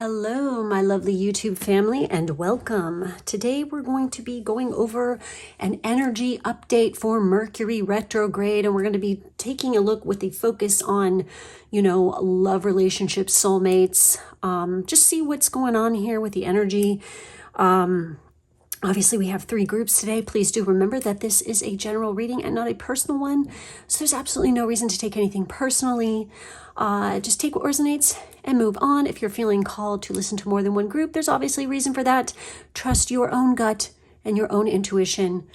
Hello, my lovely YouTube family, and welcome. Today we're going to be going over an energy update for Mercury retrograde, and we're going to be taking a look with the focus on, love, relationships, soulmates, just see what's going on here with the energy. Obviously, we have 3 groups today. Please do remember that this is a general reading and not a personal one. So there's absolutely no reason to take anything personally. Just take what resonates and move on. If you're feeling called to listen to more than one group, there's obviously a reason for that. Trust your own gut and your own intuition.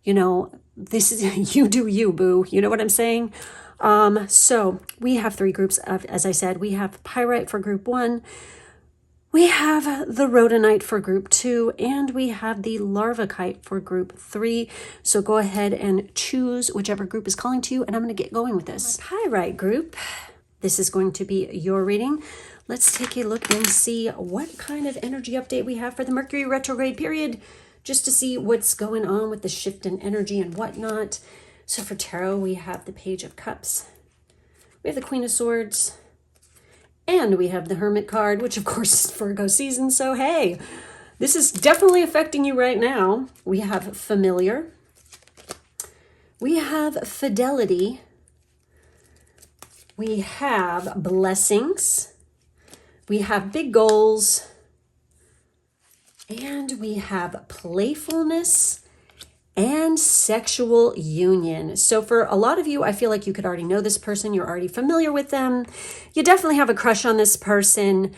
This is you do you, boo. You know what I'm saying? So we have 3 groups as I said. We have Pyrite for group 1. We have the Rhodonite for group 2, and we have the Larvakite for group 3. So go ahead and choose whichever group is calling to you, and I'm going to get going with this. Pyrite group, this is going to be your reading. Let's take a look and see what kind of energy update we have for the Mercury retrograde period, just to see what's going on with the shift in energy and whatnot. So for tarot, we have the Page of Cups. We have the Queen of Swords. And we have the Hermit card, which of course is Virgo season. So hey, this is definitely affecting you right now. We have Familiar. We have Fidelity. We have Blessings. We have Big Goals. And we have Playfulness and Sexual Union. So for a lot of you, I feel like you could already know this person. You're already familiar with them. You definitely have a crush on this person.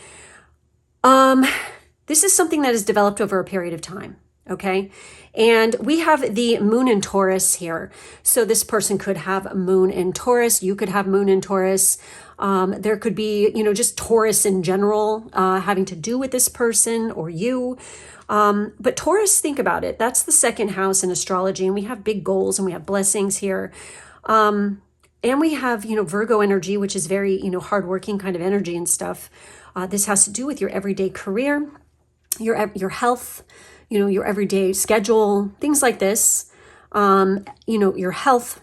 This is something that has developed over a period of time, okay? And we have the Moon in Taurus here. So this person could have Moon in Taurus. You could have Moon in Taurus. There could be, just Taurus in general having to do with this person or you. But Taurus, think about it. That's the 2nd house in astrology, and we have big goals and we have blessings here. And we have, Virgo energy, which is very, hardworking kind of energy and stuff. This has to do with your everyday career, your health, your everyday schedule, things like this. Your health,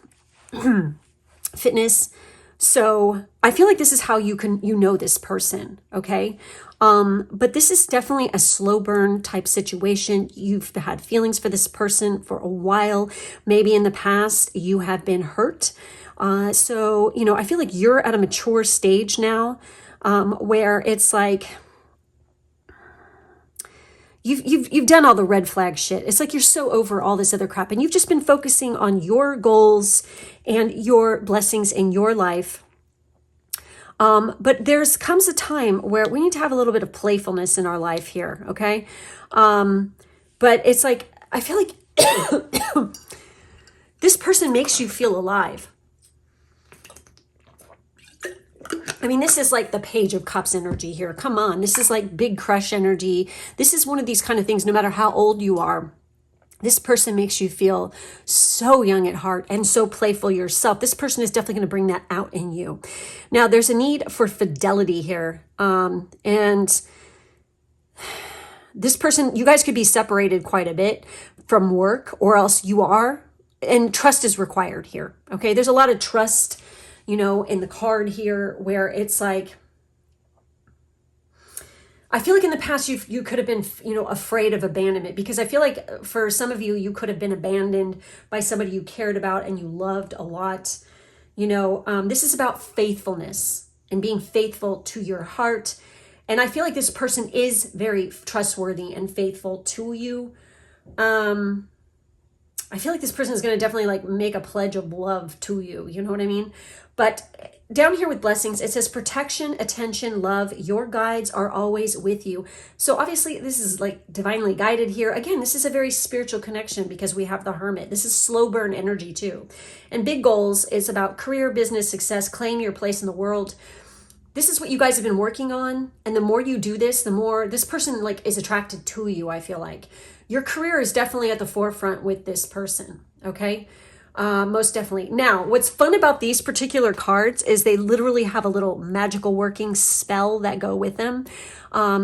fitness. So I feel like this is how you know this person, okay? But this is definitely a slow burn type situation. You've had feelings for this person for a while. Maybe in the past you have been hurt. So, I feel like you're at a mature stage now, where it's like, You've done all the red flag shit. It's like you're so over all this other crap, and you've just been focusing on your goals and your blessings in your life. But comes a time where we need to have a little bit of playfulness in our life here, okay? But it's like, I feel like this person makes you feel alive. I mean, this is like the Page of Cups energy here. Come on. This is like big crush energy. This is one of these kind of things, no matter how old you are, this person makes you feel so young at heart and so playful yourself. This person is definitely going to bring that out in you. Now, there's a need for fidelity here. And this person, you guys could be separated quite a bit from work, or else you are. And trust is required here. Okay. There's a lot of trust, in the card here, where it's like, I feel like in the past you could have been, afraid of abandonment, because I feel like for some of you, you could have been abandoned by somebody you cared about and you loved a lot. This is about faithfulness and being faithful to your heart. And I feel like this person is very trustworthy and faithful to you. I feel like this person is going to definitely make a pledge of love to you. You know what I mean? But down here with blessings, it says protection, attention, love. Your guides are always with you. So obviously this is divinely guided here. Again, this is a very spiritual connection because we have the Hermit. This is slow burn energy too. And big goals is about career, business, success, claim your place in the world. This is what you guys have been working on. And the more you do this, the more this person is attracted to you, I feel like. Your career is definitely at the forefront with this person, okay? Most definitely. Now, what's fun about these particular cards is they literally have a little magical working spell that go with them.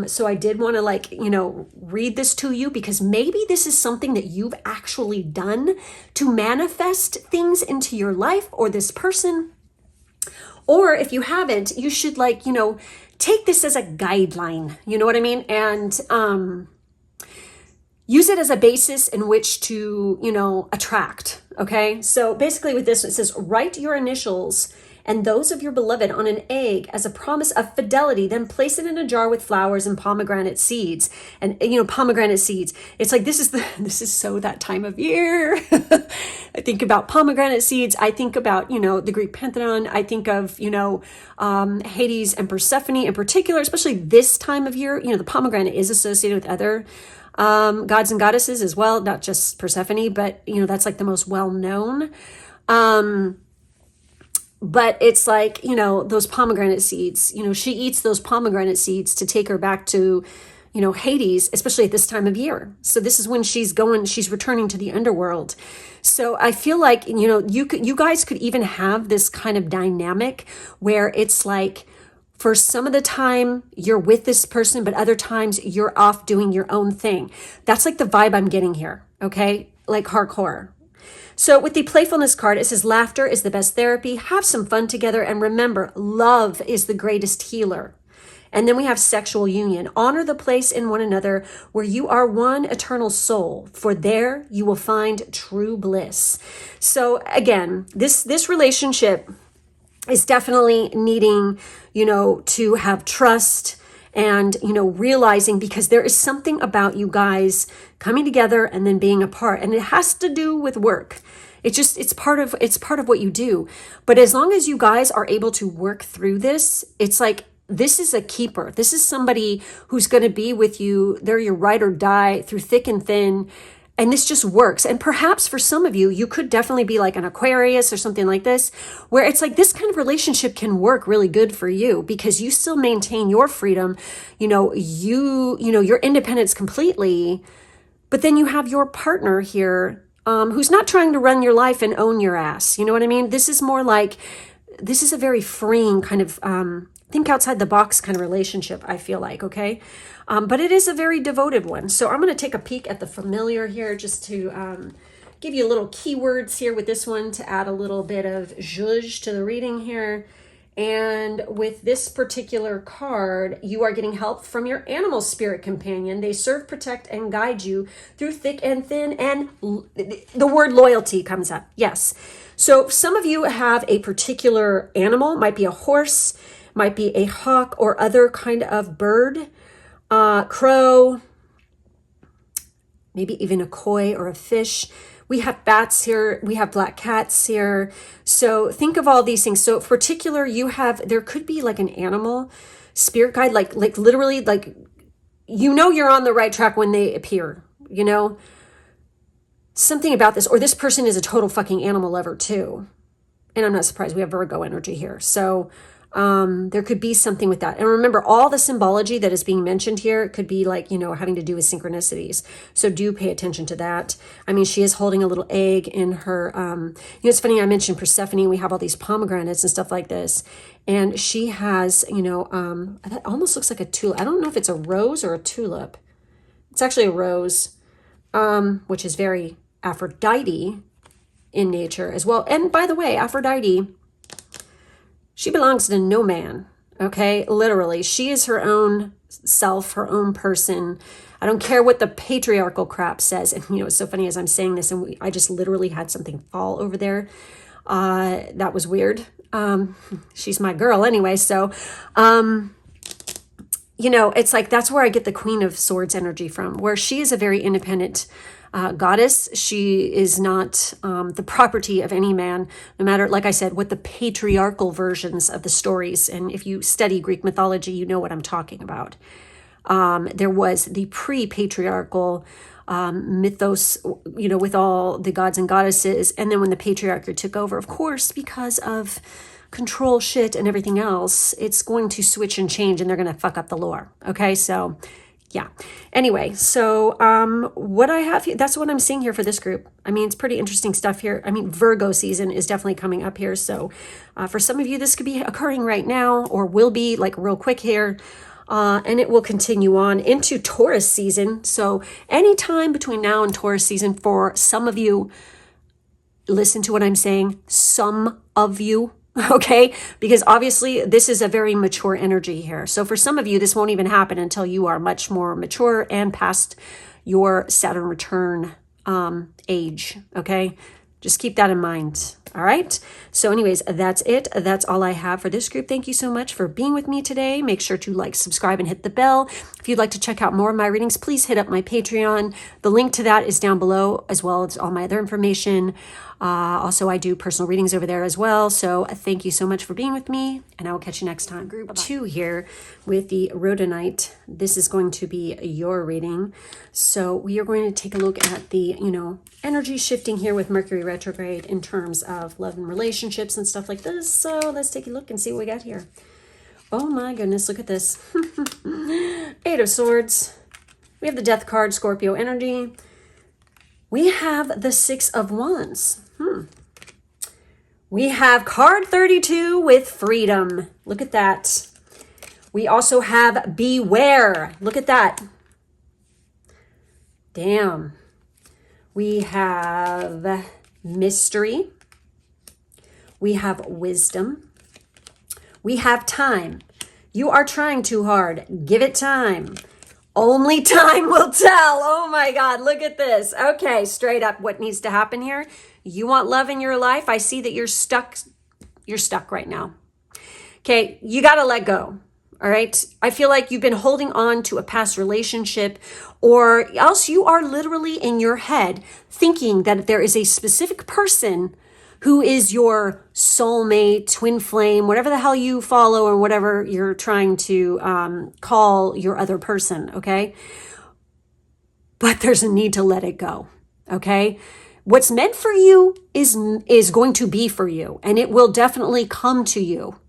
So I did want to read this to you, because maybe this is something that you've actually done to manifest things into your life or this person. Or if you haven't, you should like, take this as a guideline, you know what I mean? And use it as a basis in which to, attract, okay? So basically with this, it says, write your initials and those of your beloved on an egg as a promise of fidelity, then place it in a jar with flowers and pomegranate seeds. And pomegranate seeds, it's like this is so that time of year. I think about pomegranate seeds. I think about the Greek pantheon. I think of Hades and Persephone in particular, especially this time of year. The pomegranate is associated with other gods and goddesses as well, not just Persephone, but that's like the most well known. But it's like, those pomegranate seeds, she eats those pomegranate seeds to take her back to, Hades, especially at this time of year. So this is when she's returning to the underworld. So I feel like, you guys could even have this kind of dynamic where it's like, for some of the time you're with this person, but other times you're off doing your own thing. That's like the vibe I'm getting here. Okay. Like hardcore. So with the playfulness card, it says laughter is the best therapy. Have some fun together. And remember, love is the greatest healer. And then we have sexual union. Honor the place in one another where you are one eternal soul, for there you will find true bliss. So again, this relationship is definitely needing, to have trust and, realizing, because there is something about you guys coming together and then being apart, and it has to do with work. It's part of what you do. But as long as you guys are able to work through this, it's like, this is a keeper. This is somebody who's going to be with you. They're your ride or die through thick and thin. And this just works. And perhaps for some of you, you could definitely be like an Aquarius or something like this, where it's like this kind of relationship can work really good for you because you still maintain your freedom, your independence completely. But then you have your partner here who's not trying to run your life and own your ass. You know what I mean? This is more like, this is a very freeing kind of think outside the box kind of relationship, I feel like, okay? But it is a very devoted one. So I'm going to take a peek at the familiar here just to give you little keywords here with this one to add a little bit of zhuzh to the reading here. And with this particular card, you are getting help from your animal spirit companion. They serve, protect, and guide you through thick and thin. And the word loyalty comes up. Yes. So some of you have a particular animal, might be a horse, might be a hawk or other kind of bird, crow, maybe even a koi or a fish. We have bats here. We have black cats here. So think of all these things. So in particular, there could be like an animal spirit guide, like literally, like, you're on the right track when they appear, something about this, or this person is a total fucking animal lover too. And I'm not surprised, we have Virgo energy here. So there could be something with that. And remember, all the symbology that is being mentioned here could be like, having to do with synchronicities. So do pay attention to that. I mean, she is holding a little egg in her, it's funny, I mentioned Persephone, we have all these pomegranates and stuff like this. And she has, that almost looks like a tulip. I don't know if it's a rose or a tulip. It's actually a rose, which is very Aphrodite in nature as well. And by the way, Aphrodite, she belongs to no man, okay? Literally, she is her own self, her own person. I don't care what the patriarchal crap says. And, it's so funny as I'm saying this, and I just literally had something fall over there. That was weird. She's my girl anyway. So, it's like, that's where I get the Queen of Swords energy from, where she is a very independent goddess. She is not the property of any man, no matter, like I said, what the patriarchal versions of the stories. And if you study Greek mythology, you know what I'm talking about. There was the pre-patriarchal mythos, with all the gods and goddesses. And then when the patriarchy took over, of course, because of control shit and everything else, it's going to switch and change, and they're going to fuck up the lore. Okay, so yeah. Anyway, so what I have here, that's what I'm seeing here for this group. I mean, it's pretty interesting stuff here. I mean, Virgo season is definitely coming up here. So for some of you, this could be occurring right now, or will be like real quick here. And it will continue on into Taurus season. So anytime between now and Taurus season, for some of you, listen to what I'm saying. Some of you, Okay, because obviously this is a very mature energy here. So for some of you, this won't even happen until you are much more mature and past your Saturn return age. Okay, just keep that in mind. All right. So anyways, that's it. That's all I have for this group. Thank you so much for being with me today. Make sure to like, subscribe, and hit the bell. If you'd like to check out more of my readings, please hit up my Patreon. The link to that is down below, as well as all my other information. Also, I do personal readings over there as well. So thank you so much for being with me, and I will catch you next time. Group 2 here with the Rhodonite. This is going to be your reading. So we are going to take a look at the, energy shifting here with Mercury retrograde in terms of love and relationships and stuff like this. So let's take a look and see what we got here. Oh my goodness, look at this. 8 of Swords. We have the Death card, Scorpio energy. We have the 6 of Wands. We have card 32 with freedom. Look at that. We also have beware. Look at that. Damn. We have mystery. We have wisdom. We have time. You are trying too hard. Give it time. Only time will tell. Oh my God, look at this. Okay, straight up, what needs to happen here? You want love in your life? I see that you're stuck. You're stuck right now. Okay, you got to let go. All right. I feel like you've been holding on to a past relationship, or else you are literally in your head thinking that there is a specific person who is your soulmate, twin flame, whatever the hell you follow or whatever you're trying to call your other person, okay? But there's a need to let it go, okay? What's meant for you is going to be for you, and it will definitely come to you.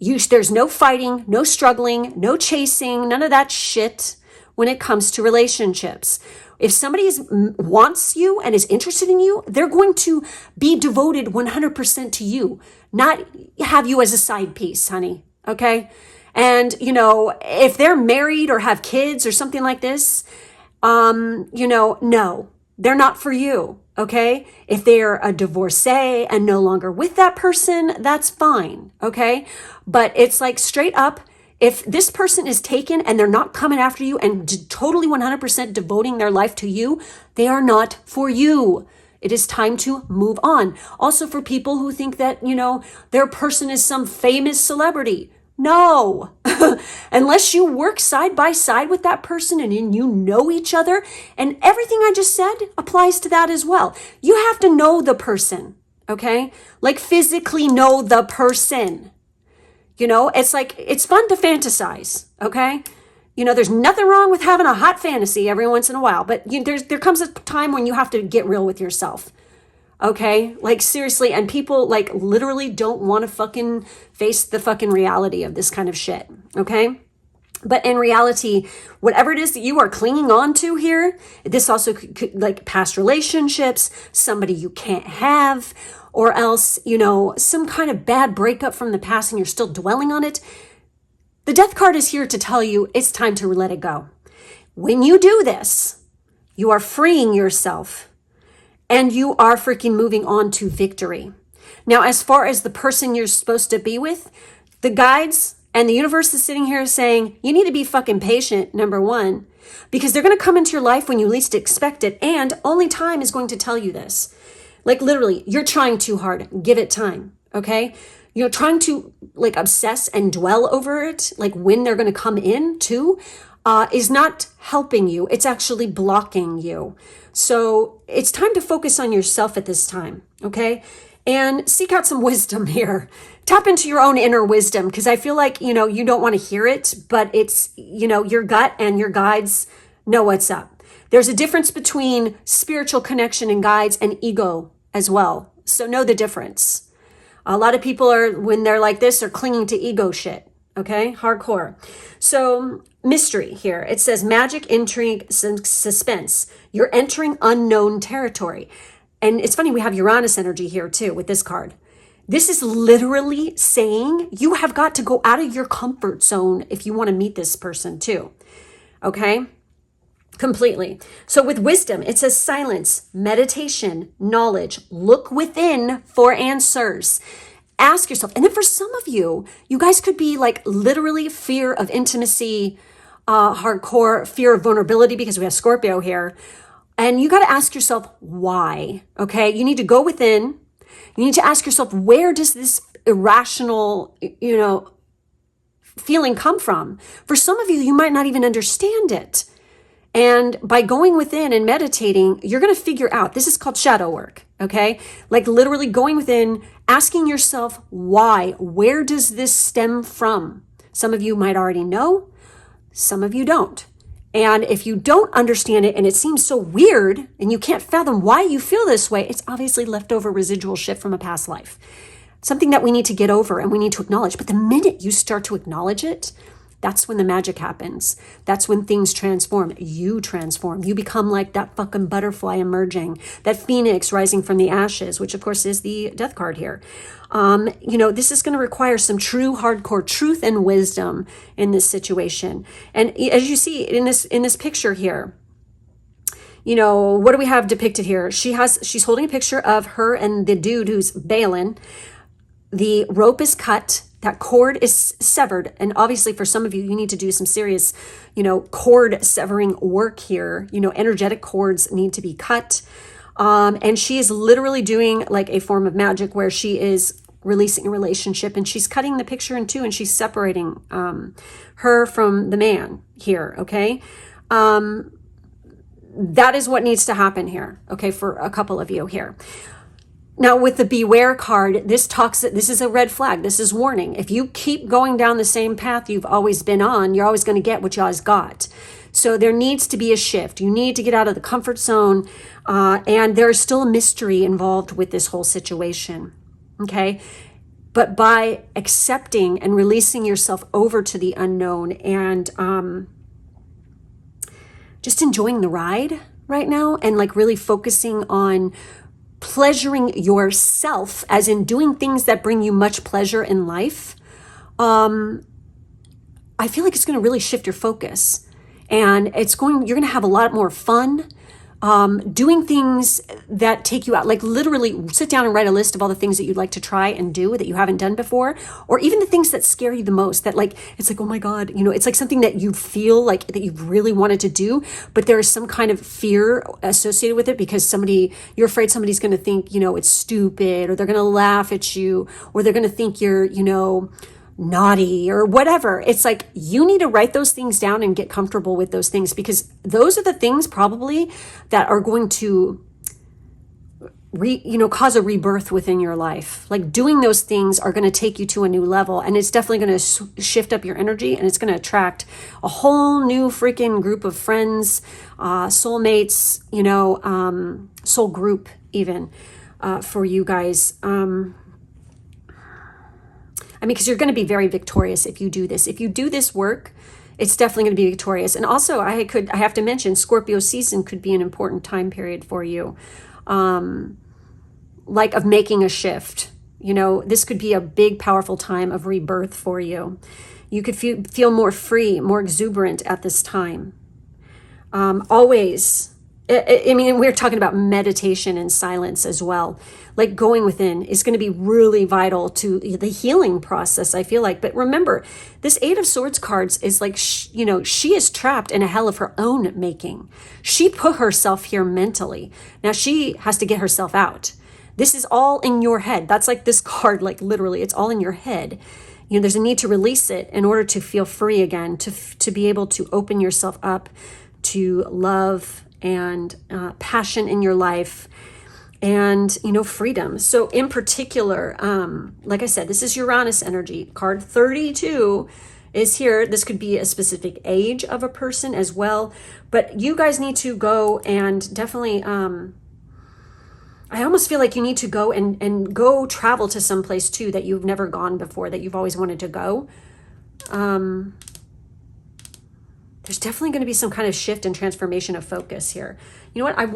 There's no fighting, no struggling, no chasing, none of that shit when it comes to relationships. If somebody wants you and is interested in you, they're going to be devoted 100% to you, not have you as a side piece, honey. Okay? And, if they're married or have kids or something like this, no, they're not for you. Okay? If they're a divorcee and no longer with that person, that's fine. Okay? But it's like straight up, if this person is taken and they're not coming after you and totally 100% devoting their life to you, they are not for you. It is time to move on. Also for people who think that, their person is some famous celebrity. No, unless you work side by side with that person and you know each other, and everything I just said applies to that as well. You have to know the person, okay? Like physically know the person. It's like, it's fun to fantasize, okay? There's nothing wrong with having a hot fantasy every once in a while, but there comes a time when you have to get real with yourself, okay? Like seriously, and people like literally don't want to fucking face the fucking reality of this kind of shit, okay? But in reality, whatever it is that you are clinging on to here, this also could like past relationships, somebody you can't have, or else, some kind of bad breakup from the past and you're still dwelling on it. The Death card is here to tell you it's time to let it go. When you do this, you are freeing yourself and you are freaking moving on to victory. Now, as far as the person you're supposed to be with, the guides and the universe is sitting here saying, you need to be fucking patient, number one, because they're going to come into your life when you least expect it. And only time is going to tell you this. Like literally, you're trying too hard. Give it time, okay? You're trying to like obsess and dwell over it, like when they're going to come in too, is not helping you. It's actually blocking you. So it's time to focus on yourself at this time, okay? And seek out some wisdom here. Tap into your own inner wisdom, because I feel like, you don't want to hear it, but it's, your gut and your guides know what's up. There's a difference between spiritual connection and guides and ego as well. So know the difference. A lot of people when they're like this, are clinging to ego shit. Okay, hardcore. So mystery here. It says magic, intrigue, suspense. You're entering unknown territory. And it's funny, we have Uranus energy here too with this card. This is literally saying you have got to go out of your comfort zone if you want to meet this person too. Okay? Completely. So with wisdom, it says silence, meditation, knowledge, look within for answers. ask yourself, and then for some of you, you guys could be like literally fear of intimacy, hardcore fear of vulnerability, because we have Scorpio here. And you got to ask yourself why, okay? You need to go within. You need to ask yourself, where does this irrational, feeling come from? For some of you, you might not even understand it. And by going within and meditating, you're going to figure out, this is called shadow work, okay? Like literally going within, asking yourself why, where does this stem from? Some of you might already know, some of you don't. And if you don't understand it and it seems so weird and you can't fathom why you feel this way, it's obviously leftover residual shit from a past life. Something that we need to get over and we need to acknowledge. But the minute you start to acknowledge it, that's when the magic happens. That's when things transform. You transform. You become like that fucking butterfly emerging, that phoenix rising from the ashes, which of course is the death card here. This is going to require some true hardcore truth and wisdom in this situation. And as you see in this picture here, what do we have depicted here? She's holding a picture of her and the dude who's bailing. The rope is cut. That cord is severed. And obviously for some of you, you need to do some serious, cord severing work here. Energetic cords need to be cut. And she is literally doing like a form of magic where she is releasing a relationship and she's cutting the picture in two and she's separating her from the man here, okay? That is what needs to happen here, okay, for a couple of you here. Now with the beware card, this is a red flag. This is warning. If you keep going down the same path you've always been on, you're always going to get what you always got. So there needs to be a shift. You need to get out of the comfort zone. And there's still a mystery involved with this whole situation. Okay. But by accepting and releasing yourself over to the unknown and just enjoying the ride right now and like really focusing on pleasuring yourself, as in doing things that bring you much pleasure in life, I feel like it's going to really shift your focus, and you're going to have a lot more fun doing things that take you out. Like literally sit down and write a list of all the things that you'd like to try and do that you haven't done before, or even the things that scare you the most, that like, it's like, oh my God, it's like something that you feel like that you've really wanted to do, but there is some kind of fear associated with it because you're afraid somebody's going to think, it's stupid, or they're going to laugh at you, or they're going to think you're, naughty or whatever. It's like you need to write those things down and get comfortable with those things, because those are the things probably that are going to cause a rebirth within your life. Like doing those things are going to take you to a new level, and it's definitely going to shift up your energy, and it's going to attract a whole new freaking group of friends, soulmates, soul group even for you guys. Because you're going to be very victorious if you do this. If you do this work, it's definitely going to be victorious. And also, I have to mention, Scorpio season could be an important time period for you, like of making a shift. This could be a big, powerful time of rebirth for you. You could feel more free, more exuberant at this time. Always. We're talking about meditation and silence as well. Like going within is going to be really vital to the healing process, I feel like. But remember, this Eight of Swords cards is like, she is trapped in a hell of her own making. She put herself here mentally. Now she has to get herself out. This is all in your head. That's like this card, like literally, it's all in your head. There's a need to release it in order to feel free again, to be able to open yourself up to love and passion in your life, and freedom. So in particular, like I said, this is Uranus energy. Card 32 is here. This could be a specific age of a person as well, but you guys need to go and definitely I almost feel like you need to go and go travel to some place too that you've never gone before, that you've always wanted to go. There's definitely going to be some kind of shift and transformation of focus here. You know what? I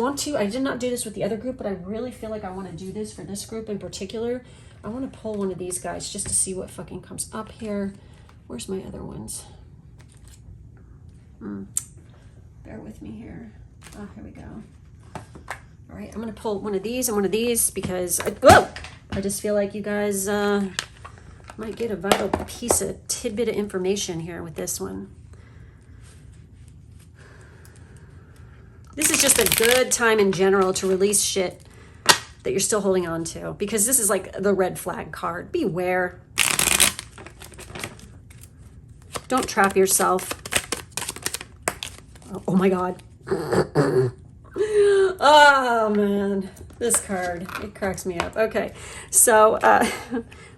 did not do this with the other group, but I really feel like I want to do this for this group in particular. I want to pull one of these guys just to see what fucking comes up here. Where's my other ones? Bear with me here. Oh, here we go. All right, I'm going to pull one of these and one of these because, I just feel like you guys might get a vital piece of tidbit of information here with this one. This is just a good time in general to release shit that you're still holding on to, because this is like the red flag card. Beware. Don't trap yourself. Oh my God. Oh man, this card, it cracks me up. Okay, so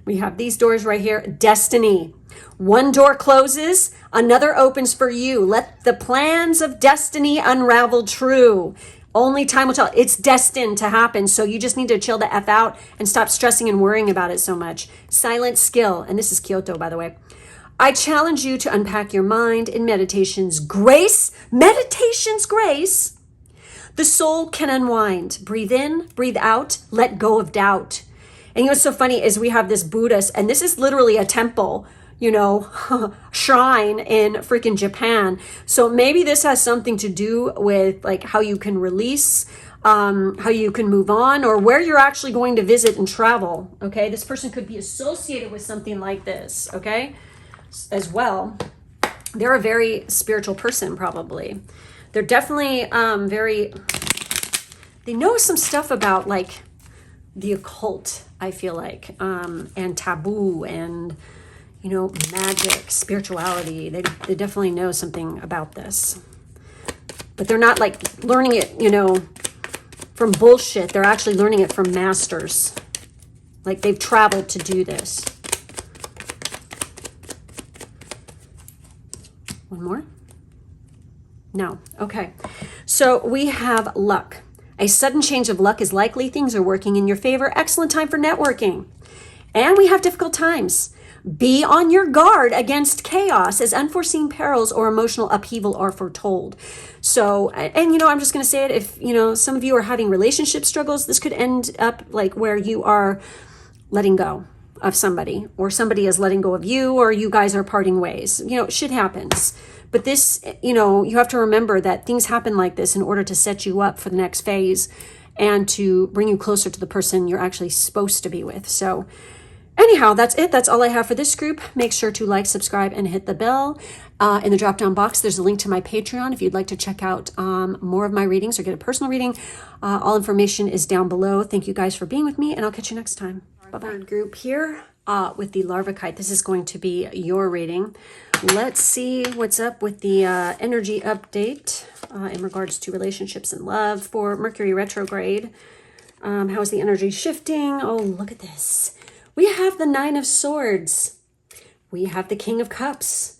we have these doors right here. Destiny. One door closes, another opens for you. Let the plans of destiny unravel true. Only time will tell. It's destined to happen, so you just need to chill the F out and stop stressing and worrying about it so much. Silent skill, and this is Kyoto, by the way. I challenge you to unpack your mind in meditation's grace. Meditation's grace. The soul can unwind. Breathe in, breathe out, let go of doubt. And you know what's so funny is we have this Buddhist, and this is literally a temple, you know, shrine in freaking Japan. So maybe this has something to do with like how you can release, how you can move on, or where you're actually going to visit and travel. Okay, this person could be associated with something like this. Okay, as well. They're a very spiritual person, probably. They're definitely they know some stuff about like the occult, I feel like, and taboo and, you know, magic, spirituality. They definitely know something about this. But they're not like learning it, you know, from bullshit. They're actually learning it from masters. Like they've traveled to do this. One more? No. Okay. So we have luck. A sudden change of luck is likely. Things are working in your favor. Excellent time for networking. And we have difficult times. Be on your guard against chaos, as unforeseen perils or emotional upheaval are foretold. So, and you know, I'm just going to say it. If, you know, some of you are having relationship struggles, this could end up like where you are letting go of somebody, or somebody is letting go of you, or you guys are parting ways. You know, shit happens. But this, you know, you have to remember that things happen like this in order to set you up for the next phase and to bring you closer to the person you're actually supposed to be with. So anyhow, that's it. That's all I have for this group. Make sure to like, subscribe, and hit the bell. In the drop-down box, there's a link to my Patreon if you'd like to check out more of my readings or get a personal reading. All information is down below. Thank you guys for being with me, and I'll catch you next time. Bye-bye. Third group here with the larva kite. This is going to be your reading. Let's see what's up with the energy update in regards to relationships and love for Mercury retrograde. How is the energy shifting? Oh, look at this. We have the Nine of Swords. We have the King of Cups.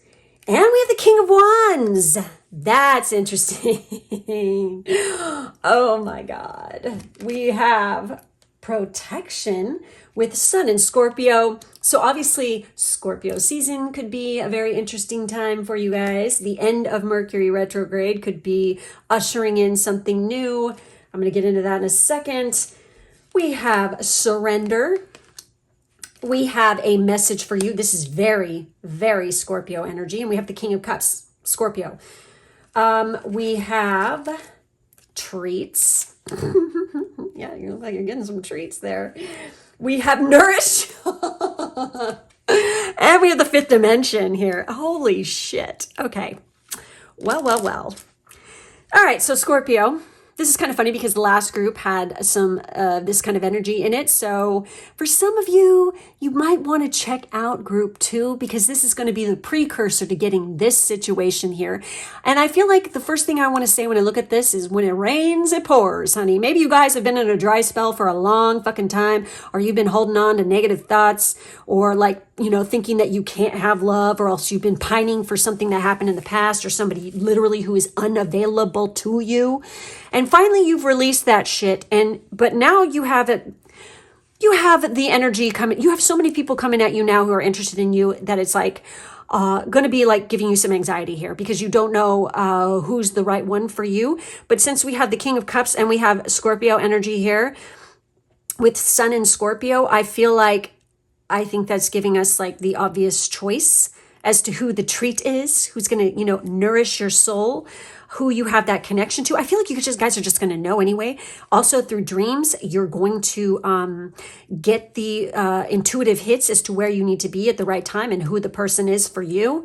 And we have the King of Wands. That's interesting. Oh my God. We have protection with Sun in Scorpio. So obviously Scorpio season could be a very interesting time for you guys. The end of Mercury retrograde could be ushering in something new. I'm going to get into that in a second. We have surrender. We have a message for you. This is very, very Scorpio energy. And we have the King of Cups, Scorpio. We have treats. Yeah, you look like you're getting some treats there. We have nourish. And we have the fifth dimension here. Holy shit. Okay. Well. All right, so Scorpio. This is kind of funny because the last group had some this kind of energy in it. So for some of you, you might want to check out group 2 because this is going to be the precursor to getting this situation here. And I feel like the first thing I want to say when I look at this is when it rains, it pours, honey. Maybe you guys have been in a dry spell for a long fucking time, or you've been holding on to negative thoughts, or like, you know, thinking that you can't have love, or else you've been pining for something that happened in the past, or somebody literally who is unavailable to you. And finally, you've released that shit. But now you have it. You have the energy coming. You have so many people coming at you now who are interested in you that it's like going to be like giving you some anxiety here because you don't know who's the right one for you. But since we have the King of Cups and we have Scorpio energy here with Sun in Scorpio, I think that's giving us like the obvious choice as to who the treat is, who's going to, nourish your soul, who you have that connection to. I feel like you guys are just going to know anyway. Also through dreams, you're going to get the intuitive hits as to where you need to be at the right time and who the person is for you.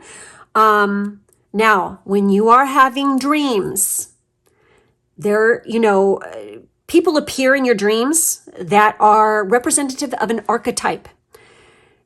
Now, when you are having dreams, people appear in your dreams that are representative of an archetype.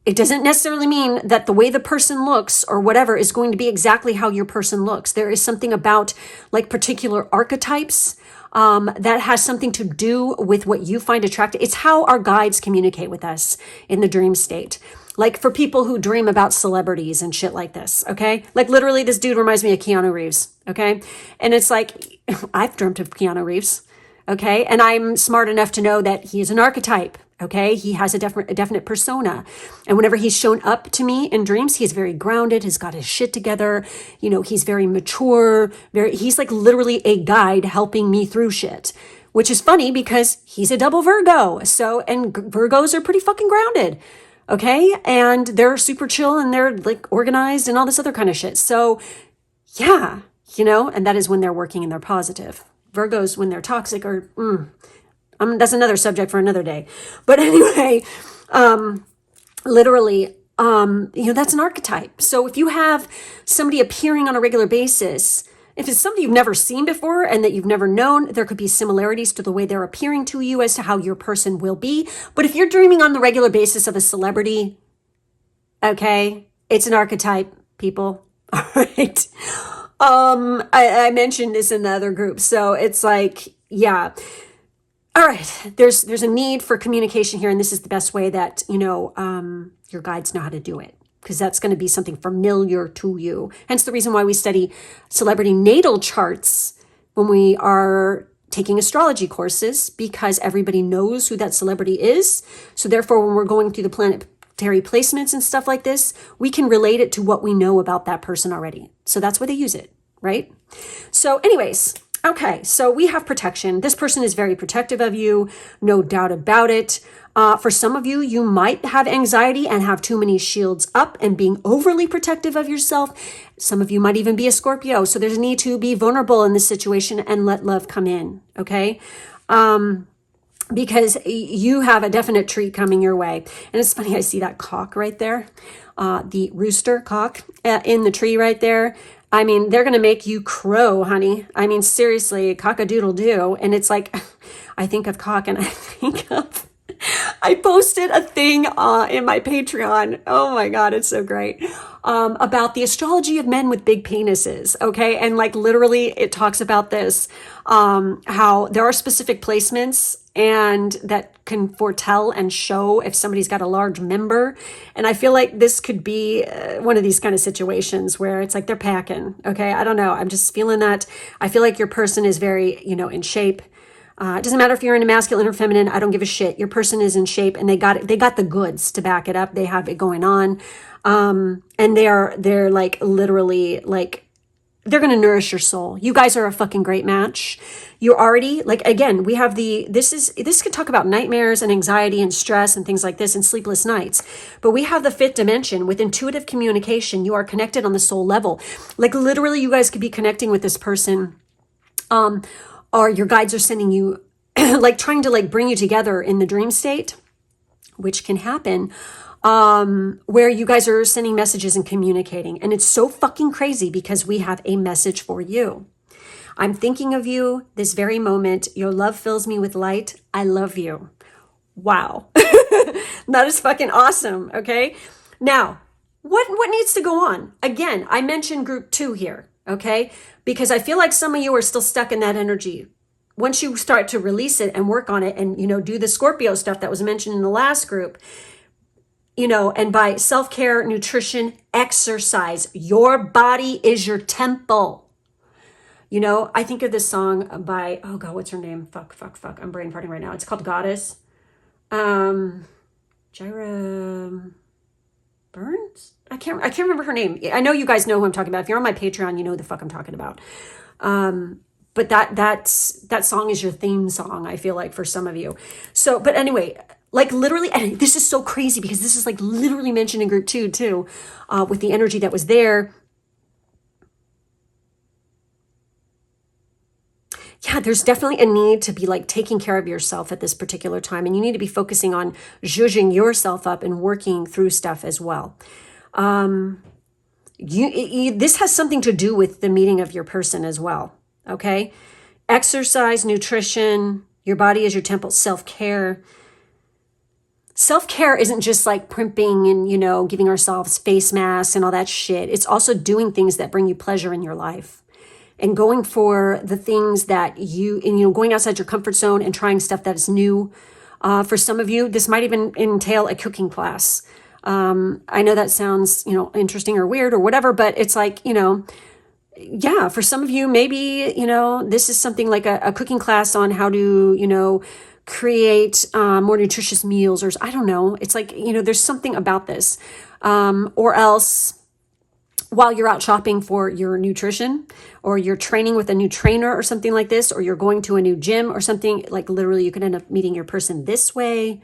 It doesn't necessarily mean that the way the person looks or whatever is going to be exactly how your person looks. There is something about like particular archetypes that has something to do with what you find attractive. It's how our guides communicate with us in the dream state. Like for people who dream about celebrities and shit like this, okay? Like literally this dude reminds me of Keanu Reeves, okay? And it's like, I've dreamt of Keanu Reeves, okay? And I'm smart enough to know that he is an archetype. Okay, he has a definite persona. And whenever he's shown up to me in dreams, he's very grounded, has got his shit together. He's very mature, he's like literally a guide helping me through shit, which is funny because he's a double Virgo. And Virgos are pretty fucking grounded. Okay. And they're super chill and they're like organized and all this other kind of shit. So yeah, and that is when they're working and they're positive. Virgos, when they're toxic, are, that's another subject for another day. But anyway, literally, that's an archetype. So if you have somebody appearing on a regular basis, if it's somebody you've never seen before and that you've never known, there could be similarities to the way they're appearing to you as to how your person will be. But if you're dreaming on the regular basis of a celebrity, okay, it's an archetype, people. All right. I mentioned this in the other group. So it's like, yeah. All right, there's a need for communication here, and this is the best way that, your guides know how to do it, because that's going to be something familiar to you. Hence the reason why we study celebrity natal charts when we are taking astrology courses, because everybody knows who that celebrity is. So therefore, when we're going through the planetary placements and stuff like this, we can relate it to what we know about that person already. So that's why they use it, right? So anyways, okay, so we have protection. This person is very protective of you, no doubt about it. For some of you, you might have anxiety and have too many shields up and being overly protective of yourself. Some of you might even be a Scorpio. So there's a need to be vulnerable in this situation and let love come in, okay? Because you have a definite treat coming your way. And it's funny, I see that cock right there, the rooster cock in the tree right there. I mean, they're going to make you crow, honey. I mean, seriously, cock-a-doodle-doo. And it's like, I think of cock and I think of, I posted a thing in my Patreon. Oh my God, it's so great. About the astrology of men with big penises. Okay. And like literally it talks about this, how there are specific placements and that can foretell and show if somebody's got a large member. And I feel like this could be one of these kind of situations where it's like they're packing. Okay. I don't know. I'm just feeling that. I feel like your person is very, in shape. It doesn't matter if you're in a masculine or feminine. I don't give a shit. Your person is in shape and they got the goods to back it up. They have it going on. And they're like literally like, they're going to nourish your soul. You guys are a fucking great match. You're already like, again, we have this could talk about nightmares and anxiety and stress and things like this and sleepless nights. But we have the fifth dimension with intuitive communication. You are connected on the soul level. Like literally you guys could be connecting with this person. Or your guides are sending you like trying to like bring you together in the dream state, which can happen. Where you guys are sending messages and communicating. And it's so fucking crazy because we have a message for you. I'm thinking of you this very moment. Your love fills me with light. I love you. Wow. That is fucking awesome. Okay. Now, what needs to go on? Again, I mentioned group 2 here. Okay. Because I feel like some of you are still stuck in that energy. Once you start to release it and work on it and, do the Scorpio stuff that was mentioned in the last group, and by self-care, nutrition, exercise, your body is your temple. I think of this song by, oh God, what's her name? Fuck. I'm brain farting right now. It's called Goddess. Jira Burns? I can't remember her name. I know you guys know who I'm talking about. If you're on my Patreon, you know who the fuck I'm talking about. But that song is your theme song, I feel like, for some of you. So, but anyway, Like literally, and this is so crazy because this is like literally mentioned in group 2 too, with the energy that was there. Yeah, there's definitely a need to be like taking care of yourself at this particular time. And you need to be focusing on zhuzhing yourself up and working through stuff as well. This has something to do with the meeting of your person as well. Okay. Exercise, nutrition, your body is your temple, self-care. Self-care isn't just like primping and, you know, giving ourselves face masks and all that shit. It's also doing things that bring you pleasure in your life. And going for the things that going outside your comfort zone and trying stuff that is new. For some of you, this might even entail a cooking class. I know that sounds, interesting or weird or whatever, but it's like, yeah, for some of you, maybe, this is something like a cooking class on how to, create more nutritious meals, or I don't know. It's like, there's something about this. Or else, while you're out shopping for your nutrition, or you're training with a new trainer or something like this, or you're going to a new gym or something, like literally you could end up meeting your person this way.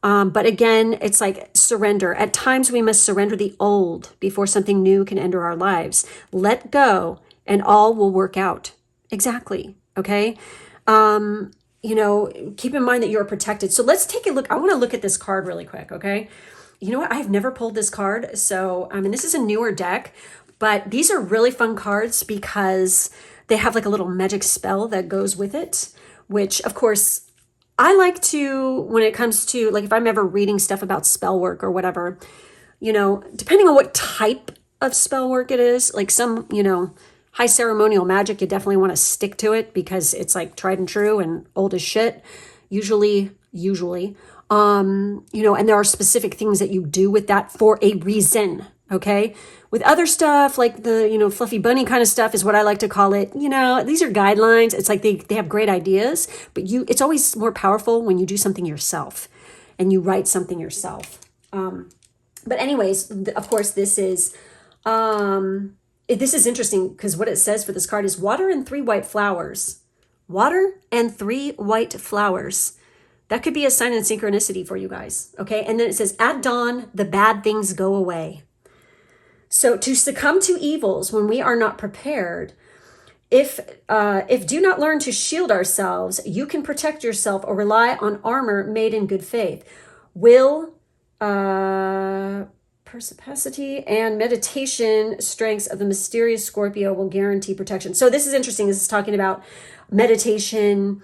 But again, it's like surrender. At times we must surrender the old before something new can enter our lives. Let go and all will work out. Exactly. Okay. Keep in mind that you're protected. So let's take a look. I want to look at this card really quick. Okay. You know what? I've never pulled this card. So, this is a newer deck, but these are really fun cards because they have like a little magic spell that goes with it, which of course I like to, when it comes to like, if I'm ever reading stuff about spell work or whatever, depending on what type of spell work it is, like some, high ceremonial magic, you definitely want to stick to it because it's like tried and true and old as shit. Usually, and there are specific things that you do with that for a reason. Okay. With other stuff, like the, fluffy bunny kind of stuff is what I like to call it. These are guidelines. It's like they have great ideas, but it's always more powerful when you do something yourself and you write something yourself. But anyways, of course, this is interesting because what it says for this card is water and 3 white flowers. Water and 3 white flowers. That could be a sign and synchronicity for you guys. Okay. And then it says, at dawn, the bad things go away. So to succumb to evils when we are not prepared, if do not learn to shield ourselves, you can protect yourself or rely on armor made in good faith. Will, perspicacity and meditation strengths of the mysterious Scorpio will guarantee protection. So this is interesting. This is talking about meditation,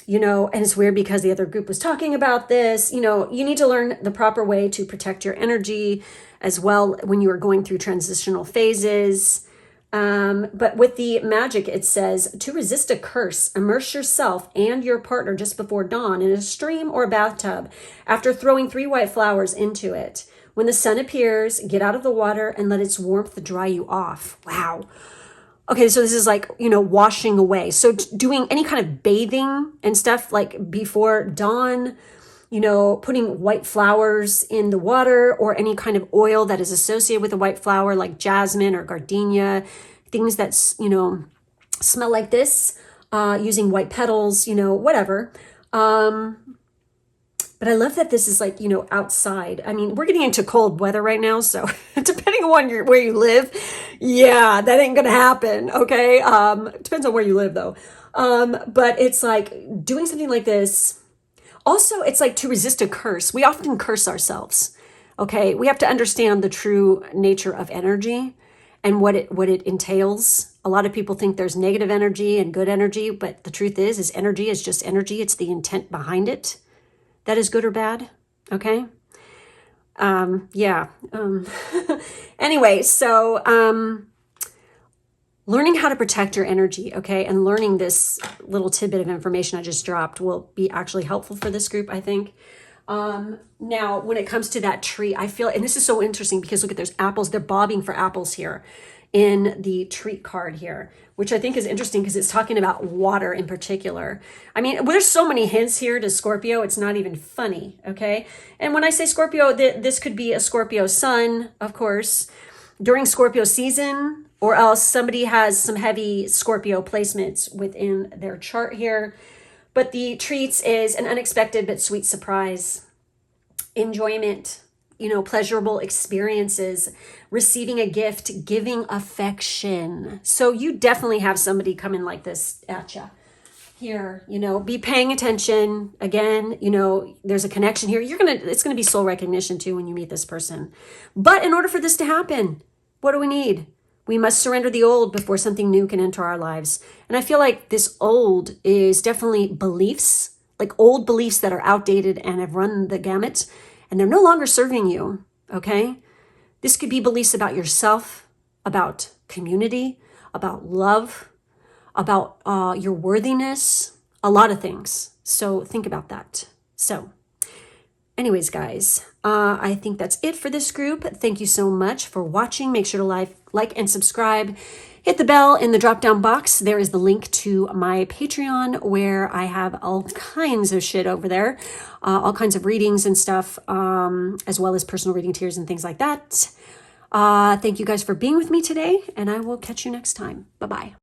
and it's weird because the other group was talking about this. You need to learn the proper way to protect your energy as well when you are going through transitional phases. But with the magic, it says to resist a curse, immerse yourself and your partner just before dawn in a stream or bathtub after throwing 3 white flowers into it. When the sun appears, get out of the water and let its warmth dry you off. Wow. Okay, so this is like, washing away. So doing any kind of bathing and stuff like before dawn, putting white flowers in the water or any kind of oil that is associated with a white flower like jasmine or gardenia, things that, smell like this, using white petals, whatever. But I love that this is like, outside. We're getting into cold weather right now. So depending on where you live, yeah, that ain't going to happen. Okay. Depends on where you live though. But it's like doing something like this. Also, it's like to resist a curse. We often curse ourselves. Okay. We have to understand the true nature of energy and what it entails. A lot of people think there's negative energy and good energy, but the truth is energy is just energy. It's the intent behind it that is good or bad. Okay. Anyway, so learning how to protect your energy, okay, and learning this little tidbit of information I just dropped will be actually helpful for this group, I think. Now, when it comes to that tree, I feel, and this is so interesting because look at, there's apples. They're bobbing for apples here in the treat card here, which I think is interesting because it's talking about water in particular. There's so many hints here to Scorpio. It's not even funny. Okay. And when I say Scorpio, this could be a Scorpio sun, of course, during Scorpio season, or else somebody has some heavy Scorpio placements within their chart here. But the treats is an unexpected but sweet surprise. enjoyment, you know, pleasurable experiences, receiving a gift, giving affection. So you definitely have somebody coming like this at you here. You know, be paying attention. Again, you know, there's a connection here. It's gonna be soul recognition too when you meet this person. But in order for this to happen, what do we need? We must surrender the old before something new can enter our lives. And I feel like this old is definitely beliefs, like old beliefs that are outdated and have run the gamut, and they're no longer serving you, okay? This could be beliefs about yourself, about community, about love, about your worthiness, a lot of things. So think about that. So anyways, guys, I think that's it for this group. Thank you so much for watching. Make sure to like and subscribe. Hit the bell in the drop-down box. There is the link to my Patreon where I have all kinds of shit over there, all kinds of readings and stuff, as well as personal reading tiers and things like that. Thank you guys for being with me today, and I will catch you next time. Bye-bye.